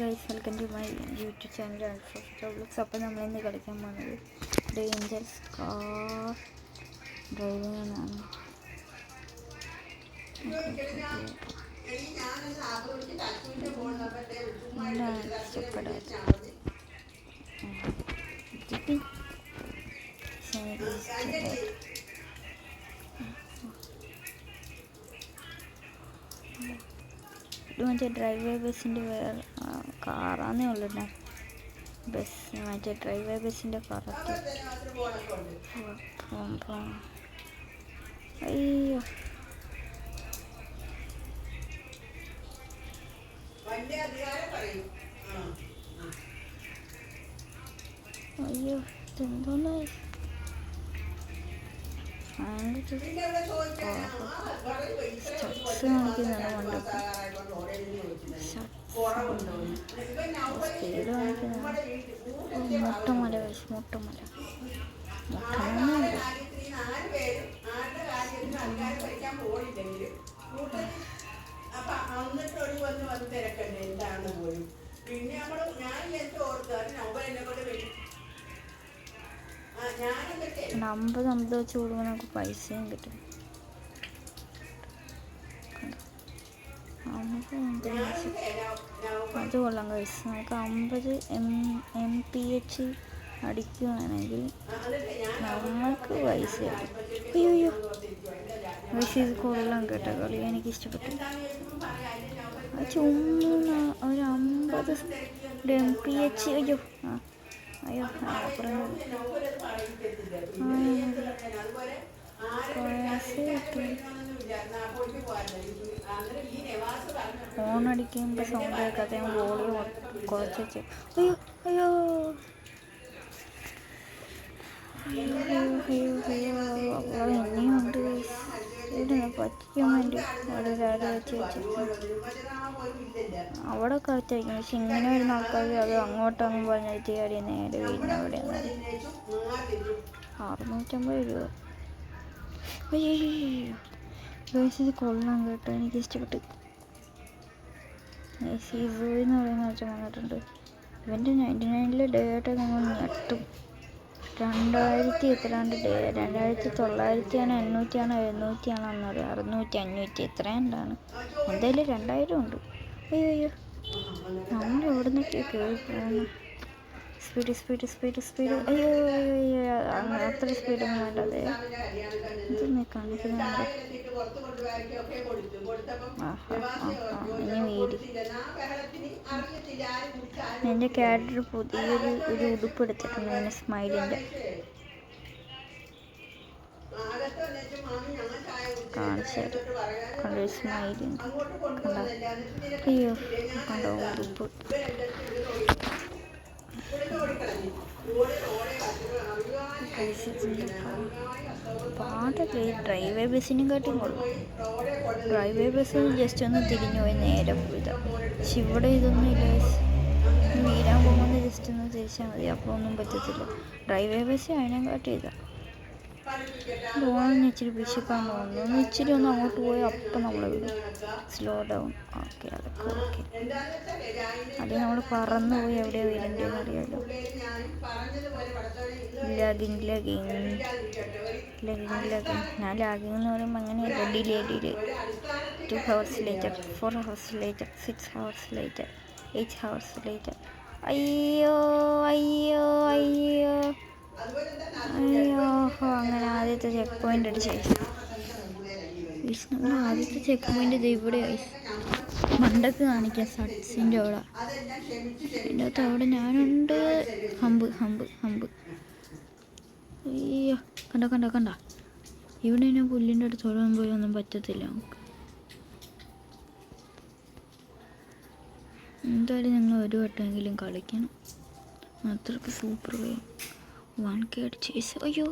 Guys, welcome to my YouTube channel vlogs. അപ്പോൾ നമ്മളിന്ന് കളിക്കാൻ പോകുന്നത് ഡേഞ്ചറസ് കാർ ഡ്രൈവിംഗ് എന്നാണ്. ഇഷ്ടപ്പെടാതെ ഇത് മറ്റേ ഡ്രൈവ് ബസ്സിൻ്റെ വേറെ കാറാന്നേ ഉള്ളൂ. ബസ് മറ്റേ ഡ്രൈവ് ബസ്സിൻ്റെ കാറൊക്കെ. അയ്യോ അയ്യോ ഇതെന്തോന്ന് സ്റ്റക്സ് കാണിക്കുന്നതാണ്. കൊണ്ടൊക്കെ സ്പീഡ് കാണിക്കുന്നതാണ്. മുട്ടമല മുട്ടമല മുട്ടമല അമ്പത് വെച്ച് കൊടുക്കുമ്പോൾ നമുക്ക് പൈസയും കിട്ടും. അത് കൊള്ളാം ഗൈസ്. നമുക്ക് 50 MPH അടിക്കുകയാണെങ്കിൽ നമുക്ക് പൈസ കിട്ടും. അയ്യോ ഗൈസ്, ഇത് കൊള്ളാം കേട്ടോ. കളി എനിക്ക് ഇഷ്ടപ്പെട്ടു. ചുമ്മാ ഒരു 50 MPH. അയ്യോ അയ്യോ ഫോൺ അടിക്കുമ്പോൾ സൗണ്ട് കേൾക്കാത്ത ഞാൻ വോളിയം കുറച്ച് വെച്ചു. അയ്യോ അയ്യോ ഇനിയുണ്ട്. ഇവിടെ പറ്റിക്കാൻ വേണ്ടി വളരെ വെച്ച് അവിടെ കറക്റ്റായിരിക്കും. പക്ഷെ ഇങ്ങനെ വരുന്ന ആൾക്കാർ അത് അങ്ങോട്ടങ്ങ് പറഞ്ഞാൽ ചാടി നേരെ വീടിന് അവിടെ 650 രൂപ. അയ്യോ ഇത് കൊള്ളാം കേട്ടോ, എനിക്ക് ഇഷ്ടപ്പെട്ടു. സീസോ എന്ന് പറയുന്ന വെച്ചാൽ വന്നിട്ടുണ്ട്. ഇവൻ്റെ 99 ഡേ ആയിട്ട് നമ്മൾ ഞെട്ടും. 2000 എത്രാണ്ട് ഡേ, 2900 ആണോ 800 ആണോ 700 ആണോ എന്നറിയാം. 600 500 എത്രയാണ്ടാണ്. എന്തായാലും 2000 ഉണ്ട്. അയ്യോ നമ്മൾ എവിടെ നിന്നൊക്കെ കയറി പോകുന്നു. സ്പീഡ് അയ്യോ അത്ര സ്പീഡൊന്നും വേണ്ടത്. ഇതൊന്നും കാണിക്കുന്നുണ്ട്. ഇനി വീട് എൻ്റെ ക്യാരക്ടർ പുതിയൊരു ഉടുപ്പ് എടുത്തിട്ടുണ്ട്. പിന്നെ സ്മൈലിൻ്റെ കാണിച്ചത് കണ്ടൊരു സ്മൈലുണ്ട്. കണ്ടോ അയ്യോ കണ്ടോ ഉടുപ്പ്. പാട്ടൊക്കെ ഡ്രൈവേ ബസ്സിനും കാട്ടിയും കൊള്ളു. ഡ്രൈവേ ബസ്സിന് ജസ്റ്റ് ഒന്ന് തിരിഞ്ഞു പോയി നേരെ പോയതാ. പക്ഷെ ഇവിടെ ഇതൊന്നും ഇല്ല. വീരാൻ പോകുമ്പോൾ ജസ്റ്റ് ഒന്ന് തിരിച്ചാൽ മതി. അപ്പോൾ ഒന്നും പറ്റത്തില്ല. ഡ്രൈവേ ബസ് അതിനെ കാട്ടി ഇതാ. ലോണിന് ഇച്ചിരി പിശുക്കാൻ തോന്നുന്നു. ഇച്ചിരി ഒന്ന് അങ്ങോട്ട് പോയി അപ്പം നമ്മൾ വിടും. Slow down. ഓക്കെ അതൊക്കെ ഓക്കെ. അത് നമ്മൾ പറന്നു പോയി എവിടെയാണ് വീരേണ്ടതെന്ന് അറിയാമല്ലോ. ലാഗിങ് ഞാൻ ലാഗിങ് എന്ന് പറയുമ്പോൾ അങ്ങനെയല്ല. Delay 2 hours later, 4 hours later, 6 hours later, 8 hours later. അയ്യോ അങ്ങനെ ആദ്യത്തെ ചെക്ക് പോയിന്റ് അടിച്ചേ. നമ്മൾ ആദ്യത്തെ ചെക്ക് പോയിന്റ് ഇത് ഇവിടെയായി. മണ്ടക്ക് കാണിക്കാം സട്സിൻ്റെ അവിടെ. അതിൻ്റെ അകത്ത് അവിടെ ഞാനുണ്ട്. ഹമ്പ് അയ്യോ കണ്ട ഇവിടെ ഞാൻ പുല്ലിൻ്റെ അടുത്ത് തൊടാൻ പോയി ഒന്നും പറ്റത്തില്ല നമുക്ക്. എന്തായാലും ഞങ്ങൾ ഒരു വട്ടമെങ്കിലും കളിക്കണം. അത്രയ്ക്ക് സൂപ്പർ വേ 1K അടിച്ച്. അയ്യോ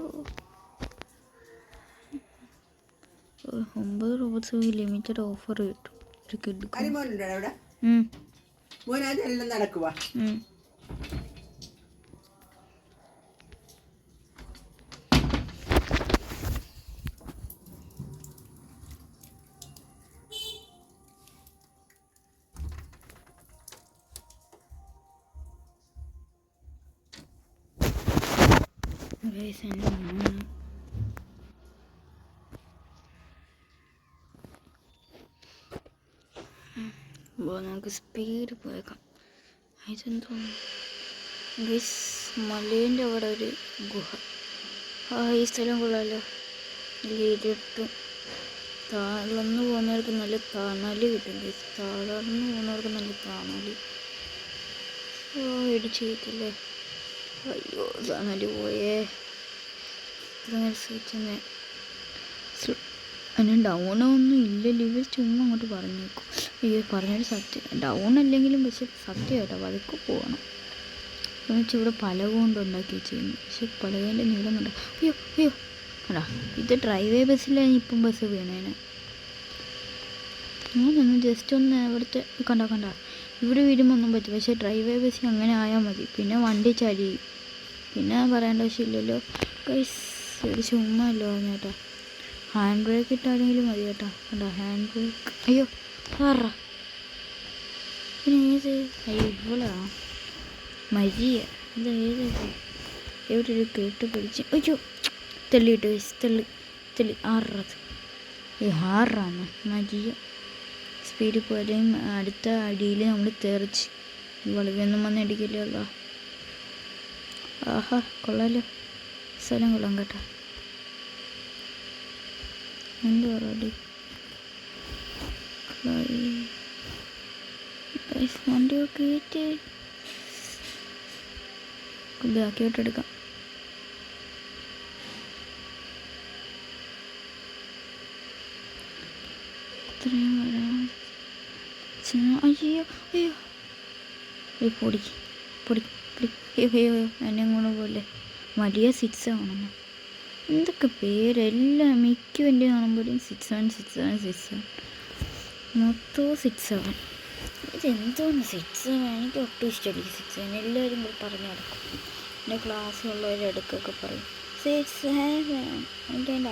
9 റോബോട്ട്സ് ലിമിറ്റഡ് ഓഫർ കിട്ടും. ഒരു കിഡ് നടക്കുക. ഗൈസ് എൻ്റെ മോനെ നമുക്ക് സ്പീഡ് പോയേക്കാം. ഇതെന്തോ ഗൈസ് മലേൻ്റെ അവിടെ ഒരു ഗുഹ. ഈ സ്ഥലം കൊള്ളാമല്ലോ. ഇരുട്ടും തളർന്നു പോകുന്നവർക്ക് നല്ല തണൽ കിട്ടും ഗൈസ്. തളർന്നു പോകുന്നവർക്ക് നല്ല തണൽ. ഇടിച്ചു കിട്ടില്ലേ. അയ്യോ തണൽ പോയേ. അതിന് ഡൗണൊന്നും ഇല്ലല്ലോ. ഇവർ ചുമ്മാ അങ്ങോട്ട് പറഞ്ഞേക്കും. അയ്യോ പറഞ്ഞൊരു സത്യം. ഡൗൺ അല്ലെങ്കിലും പക്ഷെ സത്യമായിട്ടോ പതുക്കെ പോകണം. എന്നുവെച്ചാൽ ഇവിടെ പലക കൊണ്ടുണ്ടാക്കി വെച്ചിരുന്നു. പക്ഷെ പലകേൻ്റെ നീളം കണ്ട. അയ്യോ അയ്യോ കണ്ടാ. ഇത് ഡ്രൈവേ ബസ്സിലാണ് ഇപ്പം ബസ് വീണേനെ. ഞാനൊന്ന് ജസ്റ്റ് ഒന്ന് ഇവിടുത്തെ കണ്ട ഇവിടെ വീഴുമ്പോൾ ഒന്നും പറ്റും. പക്ഷേ ഡ്രൈവേ ബസ്സിൽ അങ്ങനെ ആയാൽ മതി. പിന്നെ വണ്ടി ചരിയും. പിന്നെ പറയേണ്ട ആവശ്യമില്ലല്ലോ ഗൈസ്. ഒരു ചുമ്മാ അല്ലോ പറഞ്ഞേട്ടാ. ഹാൻഡ് ബ്രേക്ക് ഇട്ടാണെങ്കിലും മതി കേട്ടോ. കണ്ടോ ഹാൻഡ് ബ്രേക്ക്. അയ്യോ പറ. പിന്നെ ഏത് ഇവളാ മരിയ. ഇത് ഏത് എവിടെ ഒരു കേട്ട് പിടിച്ച്. അയ്യോ തെള്ളിയിട്ട് ഗൈസ്. തെള്ളി ആറത്. ആറാണ് മരിയ. സ്പീഡിൽ പോയാലും അടുത്ത അടിയിൽ നമ്മൾ തെറിച്ച് വളവൊന്നും വന്ന് അടിക്കില്ലല്ലോ. ആഹാ കൊള്ളാലോ. സ്ഥലം കൊള്ളാം കേട്ടോ. എന്ത് പറയടി വണ്ടിയൊക്കെ കയറ്റി ബാക്കിയോട്ടെടുക്കാം. ഇത്രയും വരാം. അയ്യോ അയ്യോ പൊടി അയ്യോ എന്നെ കൊണ്ട് പോലെ വലിയ 6 ആണെന്ന്. എന്തൊക്കെ പേരെല്ലാം മിക്ക വണ്ടി കാണുമ്പോഴും 6 മൊത്തവും 6 ഇതെന്തോന്ന് 6 എനിക്ക് ഒട്ടും ഇഷ്ടമല്ല 6. എല്ലാവരും കൂടി പറഞ്ഞു നടക്കും. എൻ്റെ ക്ലാസ്സിലുള്ളവരുടെ അടുക്കൊക്കെ പറയും 6. എനിക്കതിൻ്റെ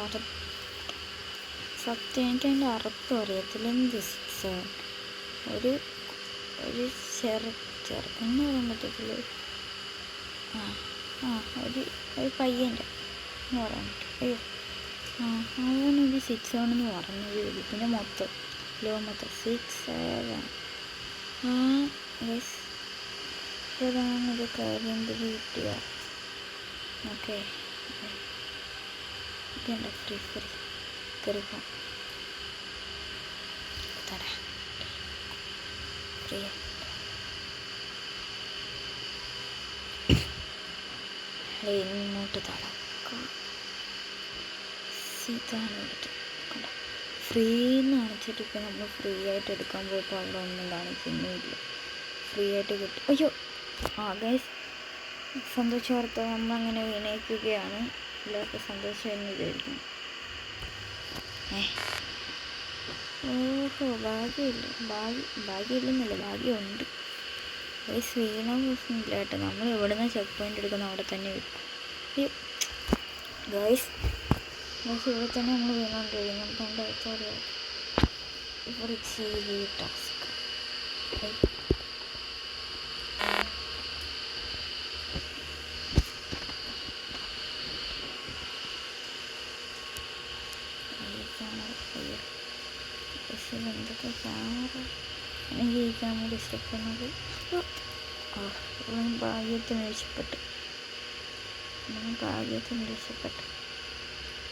സത്യം എനിക്കതിൻ്റെ അർത്ഥം അറിയത്തില്ല. എന്ത് 6 ഒരു ചെറുക്കെന്ന് പറയാൻ പറ്റത്തില്ല. ഒരു പയ്യൻ്റെ എന്ന് പറയാൻ പറ്റും. അയ്യോ അവനൊരു 6 ആണെന്ന് പറഞ്ഞത്. പിന്നെ മൊത്തം 6 യെസ്. ഇതാണൊരു കാര്യം കിട്ടുക. ഓക്കെ ഇതേണ്ട ഫ്രീ കയറിപ്പോ തരാം ഫ്രീ. ഇങ്ങോട്ട് തടക്കാം. ഇതാണ് എടുത്ത് കണ്ടോ ഫ്രീ എന്ന് കാണിച്ചിട്ട്. ഇപ്പം നമ്മൾ ഫ്രീ ആയിട്ട് എടുക്കാൻ പോയപ്പോൾ അവിടെ ഒന്നും കാണിക്കുന്നുമില്ല. ഫ്രീ ആയിട്ട് കിട്ടും. അയ്യോ ഗൈസ് സന്തോഷ വാർത്ത. നമ്മളങ്ങനെ വീണയിക്കുകയാണ്. എല്ലാവർക്കും സന്തോഷം എന്ന് വിചാരിക്കുന്നു. ഓഹോ ഭാഗ്യമില്ലെന്നല്ല ഭാഗ്യമുണ്ട് ഗൈസ്. വീണ പ്രശ്നമില്ല കേട്ടോ. നമ്മൾ എവിടെ നിന്ന് ചെക്ക് പോയിൻ്റ് എടുക്കുന്ന അവിടെ തന്നെ വെക്കും. അയ്യോ ഗൈസ് ഇവിടെ തന്നെ നമ്മൾ വീണോണ്ടിരിക്കുന്നു. അപ്പം എൻ്റെ അടുത്തറിയാം ഇവിടെ ചെയ്ത് ടാസ്ക് എന്തൊക്കെ ക്യാമറ എനിക്ക് ഈ ക്യാമറ ഇഷ്ടപ്പെടുന്നത്. ഭാഗ്യത്തിന് രക്ഷപ്പെട്ടു.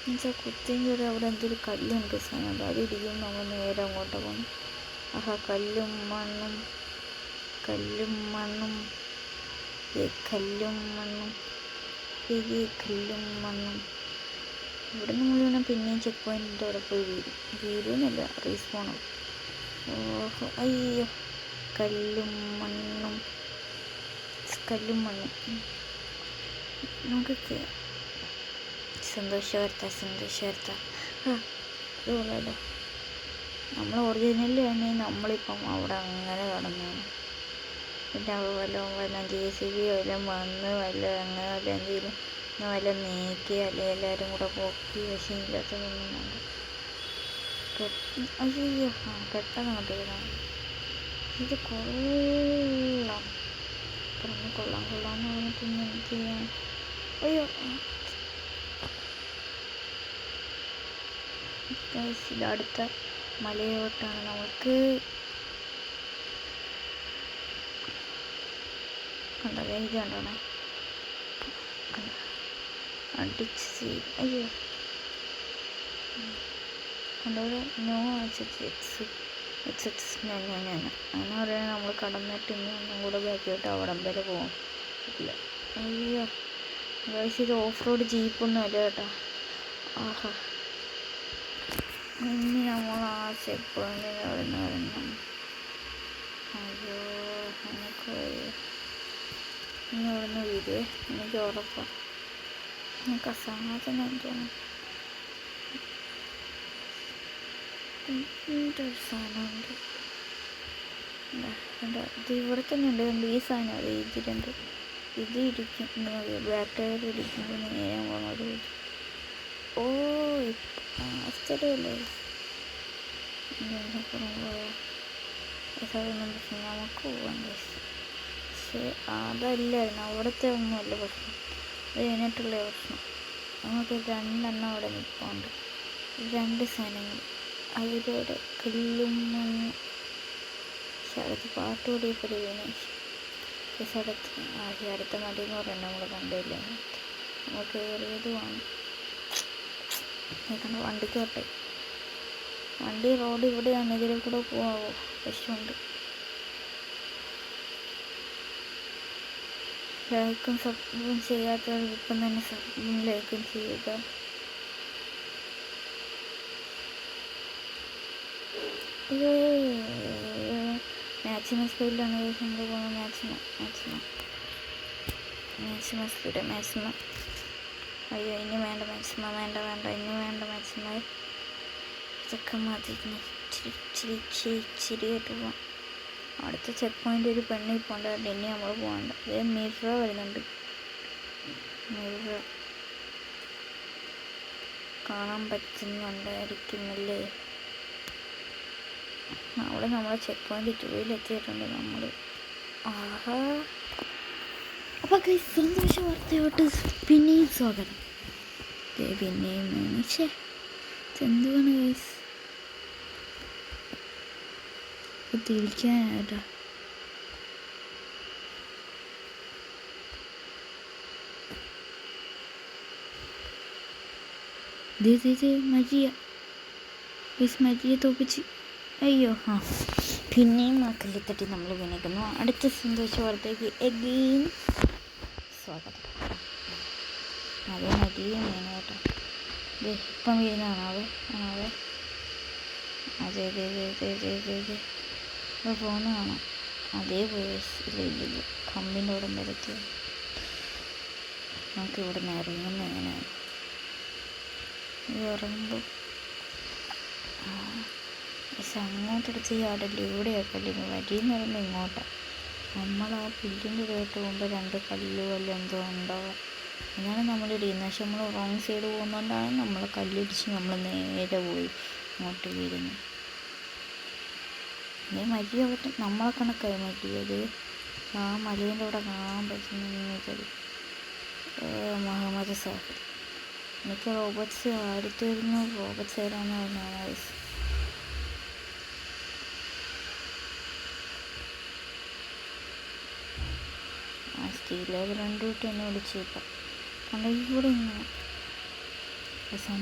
എന്നുവെച്ചാൽ കുത്തിയും കയറി അവിടെ എന്തൊരു കല്ലുണ്ട് സാധനം. അത് ഇടിക്കും. നമ്മൾ നേരെ അങ്ങോട്ട് പോകുന്നു. കല്ലും മണ്ണും കല്ലും മണ്ണും ഇവിടെ നിന്ന് മുഴുവൻ പിന്നെയും ചെക്ക് പോയിൻറ്റിൻ്റെ അവിടെ പോയി വീഴുമെന്നല്ല റീസ്പോണാവും. അയ്യോ കല്ലും മണ്ണും നമുക്ക് സന്തോഷ വാർത്ത അതുകൊള്ളല്ലോ. നമ്മൾ ഒറിജിനലിൽ തന്നെ നമ്മളിപ്പം അവിടെ അങ്ങനെ കടന്നു. പിന്നെ വല്ല JCB വല്ലതും വന്ന് അങ്ങനെ വല്ല എന്തെങ്കിലും വല്ല നീക്കി അല്ലെങ്കിൽ എല്ലാവരും കൂടെ പൊക്കി. പക്ഷേ ഇല്ലാത്തതൊന്നും വേണ്ട. അയ്യോ പെട്ടെന്ന് അങ്ങോട്ട് വരുന്നത്. ഇത് കൊള്ളാം എന്ന് പറഞ്ഞിട്ട് എന്ത് ചെയ്യാൻ. അയ്യോ ഇത് അടുത്ത മലയോട്ടാണ് നമുക്ക് കണ്ടത്. ഇത് കണ്ടോണേ, അടിച്ച് അയ്യോ കണ്ടോടെ. നോ എക്സ് അങ്ങനെ പറയുന്നത് നമ്മൾ കടന്നിട്ട് ഇനി ഒന്നും കൂടെ ബാക്കിയോട്ട് അവിടം വരെ പോകും. ഇല്ല അയ്യോ ഗൈസ്, ഇത് ഓഫ് റോഡ് ജീപ്പൊന്നും അല്ല കേട്ടോ. ആഹാ, ഇനി നമ്മൾ ആ ചെക്ക് പോയിന്റിൽ അവിടെ നിന്ന് വരണം. അയ്യോ എനിക്ക് ഇനി അവിടെ നിന്ന് വീഴുവേ, എനിക്ക് ഉറപ്പാണ്. എനിക്ക് അസാധനം തോന്നുന്നു. ഒരു സാധനമുണ്ട്, ഇത് ഇവിടെ തന്നെ ഉണ്ട്. കണ്ട് ഈ സാധനം അത് ഇതിലുണ്ട്. ഇത് ഇരിക്കും, ബാക്ക് ടയർ ഇരിക്കുമ്പോൾ നേരെ അങ്ങോട്ട് പോകും. ഓ സ്ഥലമല്ലേ ഇതിനപ്പുറം പോയാൽ അതൊന്നും പ്രശ്നം, നമുക്ക് പോകാം. പക്ഷേ അതല്ലായിരുന്നു, അവിടുത്തെ ഒന്നുമല്ല പ്രശ്നം, അത് കഴിഞ്ഞിട്ടുള്ള പ്രശ്നം. നമുക്ക് 2 എണ്ണം അവിടെ നിൽപ്പുണ്ട്, 2 സാധനങ്ങൾ. അതിലൂടെ കല്ലും മണ്ണ് സ്ഥലത്ത് പാട്ട് കൂടിയപ്പോൾ ഈ സ്ഥലത്ത് അടുത്ത മടി എന്ന് പറയുന്നത് നമ്മൾ കണ്ടില്ല. നമുക്ക് കയറിയത് വേണം. കണ്ട വണ്ടിക്ക് തൊട്ടെ, വണ്ടി റോഡ് ഇവിടെയാണ്, ഇതിൽ കൂടെ പോവാമോ? പ്രശ്നമുണ്ട്. ലൈക്കും സബ്സ്ക്രൈബും ചെയ്യാത്തവർ ഇപ്പം തന്നെ സബ്സ്ക്രൈബും ലൈക്കും ചെയ്യുക. മാക്സിമം സ്പീഡിലാണ് നമ്മൾ പോകുന്നത്. Maximum speed, maximum. അയ്യോ ഇനി വേണ്ട മാക്സിമം, വേണ്ട ഇനി വേണ്ട മാക്സിമം. ഇതൊക്കെ മതി, ഇച്ചിരിയായിട്ട് പോവാം. അടുത്ത ചെക്ക് പോയിൻ്റ് ഒരു പെണ്ണ് പോകേണ്ട, ഇനി നമ്മൾ പോകണ്ട. അതേ മിറർ വരുന്നുണ്ട്, മിറർ കാണാൻ പറ്റുന്നുണ്ടായിരിക്കുമല്ലേ. അവിടെ നമ്മളെ ചെക്ക് പോയിൻ്റ് 2 എത്തിയിട്ടുണ്ട് നമ്മൾ. ആഹാ, അപ്പോൾ ഗൈസ് സന്തോഷ വാർത്തയോട്ട് പിന്നെയും സ്വാഗതം. പിന്നെയും എന്തുവാണ് ഗൈസ് തിരിക്കാനായിട്ടാ. മജിയെ തോപ്പിച്ച്. അയ്യോ പിന്നെയും ആ കല്ലിത്തട്ടി നമ്മൾ വിനയിക്കുന്നു. അടുത്ത സന്തോഷ വാർത്തയ്ക്ക് എഗെയിൻ സ്വാഗതം. അതേ മതിയെ വേണം കേട്ടോ. ഇപ്പം വീഴുന്നതാണാവേ അതെ ഫോണ് കാണാം. അതേ വോയിസ് ഇല്ല കമ്പിൻ്റെ അവിടെ വരത്ത്. നമുക്ക് ഇവിടെ നിന്ന് ഇറങ്ങുന്ന എങ്ങനെയാണ്? ഇറങ്ങുമ്പോൾ അങ്ങോട്ടെടുത്ത് ചാടല്ലേ, ഇവിടെയാക്കല്ലേ വരിയെന്ന് പറയുമ്പോൾ ഇങ്ങോട്ടാണ്. നമ്മൾ ആ പുല്ലിൻ്റെ ഇതായിട്ട് പോകുമ്പോൾ 2 കല്ല് എന്തോ ഉണ്ടാവുക എന്നാണ് നമ്മൾ ഇടിയുന്നത്. പക്ഷെ നമ്മൾ റോങ് സൈഡ് പോകുന്നതുകൊണ്ടാണ് നമ്മൾ കല്ലിടിച്ച് നമ്മൾ നേരെ പോയി ഇങ്ങോട്ട് വീഴുന്നത്. ഇതേ മരി അവിടെ നമ്മളെ കണക്കായി മരിയത് ആ മലേൻ്റെ അവിടെ കാണാൻ പറ്റുന്നത്. മുഹമ്മദ് സാഹിബ്, എനിക്ക് റോബോട്ട്സ് അടുത്ത് വരുന്നു. റോബോട്ട്സ് ഏതാണെന്ന് പറഞ്ഞാണ് വയസ്സ്. സ്റ്റീലേക്ക് 2 തൊട്ട് എന്നെ വിളിച്ചിപ്പം കണ്ട ഇവിടെ ഇങ്ങനെ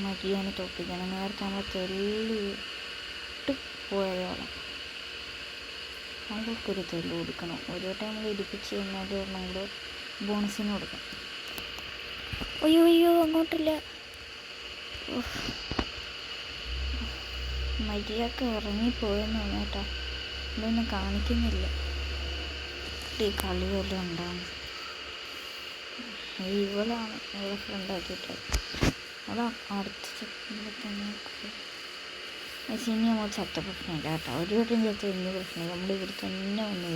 മരിയാനെ തോപ്പിക്കണം. നേരത്തെ നമ്മൾ തെല്ലിട്ട് പോയോളം അവർക്കൊരു തെല്ല് കൊടുക്കണം. ഒരു വട്ടം നമ്മൾ ഇടിപ്പിച്ച് കഴിഞ്ഞാൽ ഒരെണ്ണം ബോണസിന് കൊടുക്കണം. അയ്യോ അങ്ങോട്ടില്ല. മരിയൊക്കെ ഇറങ്ങിപ്പോയെന്ന് തോന്നുന്നു കേട്ടോ. ഇതൊന്നും കാണിക്കുന്നില്ല. ഈ കളി വല്ലതും ഉണ്ടാകും. ഇവളാണ് ഇവിടെ ഫ്രണ്ടാക്കിയിട്ടത്. അതാ അടുത്ത തന്നെ. പക്ഷേ ഇനി നമ്മൾ ചത്ത പ്രശ്നമില്ല കേട്ടോ. ഒരു വട്ടം ചത്ത ഇനി പ്രശ്നമില്ല. നമ്മൾ ഇവിടെ തന്നെ വന്ന്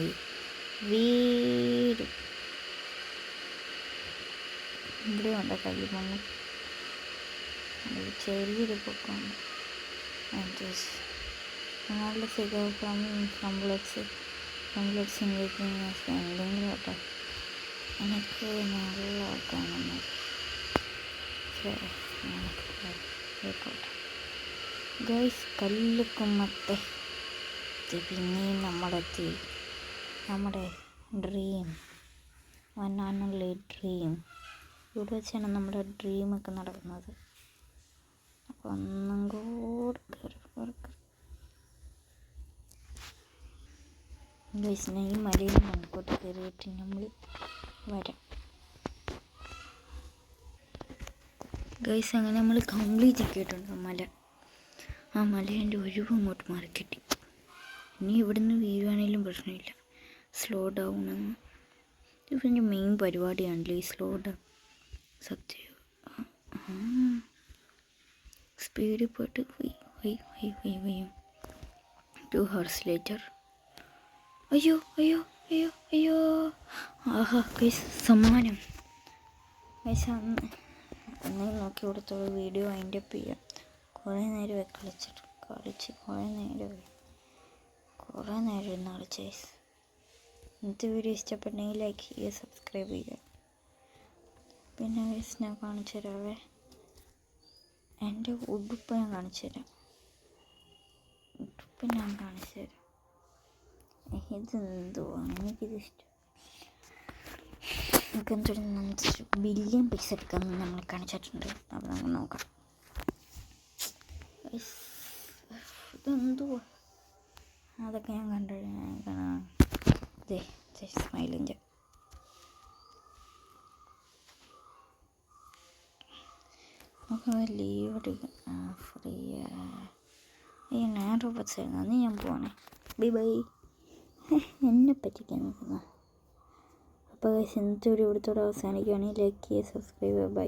വീടും. ഇവിടെ ഉണ്ട് കല്ലുമണ്ണ്, ചെറിയൊരു പൊക്കമാണ്. ഞങ്ങളുടെ ഫിഗർ കോംപ്ലക്സിലേക്ക് എന്തെങ്കിലും കേട്ടോ. എനിക്ക് നല്ല കാണുന്നത് ആയിക്കോട്ടെ. ഗൈസ് കല്ലുക്കുമ്മത്തെ പിന്നെയും നമ്മുടെ ഡ്രീം വണ്ണാനുള്ള ഡ്രീം ഇവിടെ വെച്ചാണ് നമ്മുടെ ഡ്രീമൊക്കെ നടക്കുന്നത്. അപ്പോൾ ഒന്നും കൂടെ ഗൈസ് ഈ മലയിൽ മൺകോട്ട് കയറിയിട്ട് നമ്മൾ വരാം. ഗൈസ് അങ്ങനെ നമ്മൾ കംപ്ലീറ്റ് ആക്കിയിട്ടുണ്ട് മല. ആ മലേൻ്റെ ഒഴിവ് അങ്ങോട്ട് മാറിക്കിട്ടി. ഇനി ഇവിടുന്ന് വീഴുവാണെങ്കിലും പ്രശ്നമില്ല. സ്ലോ ഡൗൺ ഇവൻ്റെ മെയിൻ പരിപാടിയാണല്ലോ ഈ സ്ലോ ഡൗൺ. സത്യം സ്പീഡിൽ പോയിട്ട് വയ്യും 2 hours later. അയ്യോ അയ്യോ അയ്യോ അയ്യോ ആഹാ ഗൈസ് സമ്മാനം. ഗൈസ് അന്നേ നോക്കി കൊടുത്തുള്ള വീഡിയോ അതിൻ്റെ ചെയ്യാം. കുറേ നേരമായി കളിച്ച് കുറേ നേരം ഇരുന്ന് കളിച്ച്. ഇന്നത്തെ വീഡിയോ ഇഷ്ടപ്പെട്ടെങ്കിൽ ലൈക്ക് ചെയ്യുക, സബ്സ്ക്രൈബ് ചെയ്യുക. പിന്നെ ഗൈസ് ഞാൻ കാണിച്ചു തരാവേ, എൻ്റെ ഉടുപ്പ് ഞാൻ കാണിച്ചു തരാം. ഇതെന്തുവാണ് എനിക്കിത് ഇഷ്ടം. നമുക്ക് എന്തൊരു ബില്യൺ പൈസ എടുക്കാമെന്ന് നമ്മൾ കാണിച്ചിട്ടുണ്ട്. അപ്പോൾ നമുക്ക് നോക്കാം. ഇതെന്തുവാ അതൊക്കെ ഞാൻ കണ്ടുകഴിഞ്ഞാൽ സ്മൈലിൻ്റെ നമുക്ക് ലീവ് എടുക്കാം ഫ്രീ. ഞാൻ റോബോട്ട്സ് ആയിരുന്നു. അന്ന് ഞാൻ പോവാണേ. ബൈ എന്നെ പറ്റിക്കാൻ നോക്കുന്ന. അപ്പോൾ ഇന്നത്തെ ഒരു ഇവിടുത്തോടെ അവസാനിക്കുകയാണെങ്കിൽ ലൈക്ക് ചെയ്യുക, സബ്സ്ക്രൈബ് ചെയ്യുക. ബൈ.